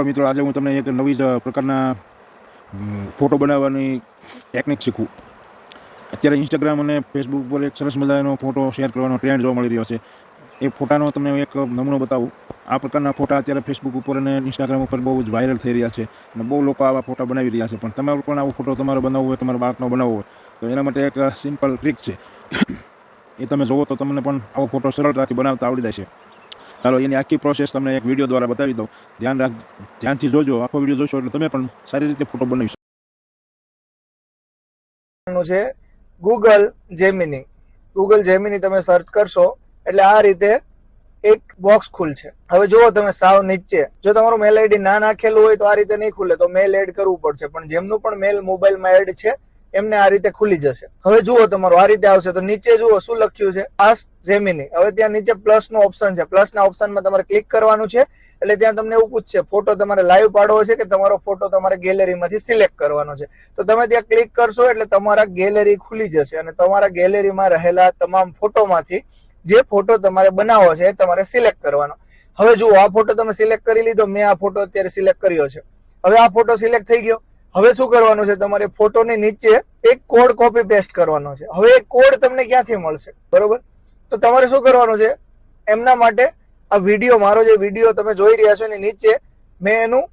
મિત્રો, આજે હું તમને એક નવી જ પ્રકારના ફોટો બનાવવાની ટેકનિક શીખવું. અત્યારે ઇન્સ્ટાગ્રામ અને ફેસબુક પર એક સરસ મજાનો ફોટો શેર કરવાનો ટ્રેન્ડ જોવા મળી રહ્યો છે. એ ફોટાનો તમને એક નમૂનો બતાવું. આ પ્રકારના ફોટા અત્યારે ફેસબુક ઉપર અને ઇન્સ્ટાગ્રામ ઉપર બહુ જ વાયરલ થઈ રહ્યા છે અને બહુ લોકો આવા ફોટા બનાવી રહ્યા છે. પણ તમારે પણ આવો ફોટો તમારે બનાવવો હોય, તમારા બાળકનો બનાવવો હોય, તો એના માટે એક સિમ્પલ ટ્રીક છે. એ તમે જોવો તો તમને પણ આવો ફોટો સરળતાથી બનાવતા આવડી જશે. ચાલો એની આખી પ્રોસેસ તમને એક વિડીયો દ્વારા બતાવી દઉં. ધ્યાનથી જોજો. આખો વિડીયો જોશો એટલે તમે પણ સારી રીતે ફોટો બનાવી શકો. છે ગૂગલ જેમિની. ગૂગલ જેમિની તમે સર્ચ કરશો એટલે આ રીતે એક બોક્સ ખુલશે. હવે જુઓ તમે સાવ નીચે, જો તમારું મેલ આઈડી ના નાખેલું હોય તો આ રીતે નહીં ખુલે, તો મેલ એડ કરવું પડશે. પણ જેમનું પણ મેલ મોબાઈલમાં એડ છે એમને આ રીતે ખુલી જશે. હવે જુઓ તમારું આ રીતે આવશે, તો નીચે જુઓ શું લખ્યું છે, આસ્ક જેમિની. હવે ત્યાં નીચે પ્લસ નો ઓપ્શન છે. પ્લસ ના ઓપ્શનમાં તમારે ક્લિક કરવાનું છે. એટલે ત્યાં તમને એવું પૂછશે ફોટો તમારે લાઈવ પાડવો છે કે તમારો ફોટો તમારે ગેલેરીમાંથી સિલેક્ટ કરવાનો છે. તો તમે ત્યાં ક્લિક કરશો એટલે તમારા ગેલેરી ખુલી જશે અને તમારા ગેલેરીમાં રહેલા તમામ ફોટોમાંથી જે ફોટો તમારે બનાવવો છે એ તમારે સિલેક્ટ કરવાનો. હવે જુઓ આ ફોટો તમે સિલેક્ટ કરી લીધો. મેં આ ફોટો અત્યારે સિલેક્ટ કર્યો છે. હવે આ ફોટો સિલેક્ટ થઈ ગયો. હવે શું કરવાનું છે, તમારે ફોટોની નીચે એક કોડ કોપી પેસ્ટ કરવાનો છે. હવે એ કોડ તમને ક્યાંથી મળશે, બરોબર? તો તમારે શું કરવાનું છે, એમના માટે આ વિડીયો, મારો જે વિડીયો તમે જોઈ રહ્યા છો એની નીચે મેં એનું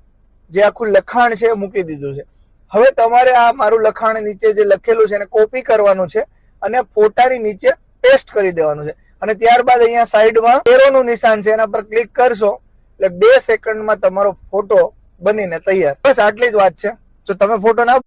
જે આખું લખાણ છે એ મૂકી દીધું છે. હવે તમારે આ મારું લખાણ નીચે જે લખેલું છે એને કોપી કરવાનું છે અને ફોટાની નીચે પેસ્ટ કરી દેવાનું છે. અને ત્યારબાદ અહીંયા સાઈડમાં એરોનું નિશાન છે, એના પર ક્લિક કરશો એટલે 2 સેકન્ડમાં તમારો ફોટો બનીને તૈયાર. બસ આટલી જ વાત છે. જો તમે ફોટો ના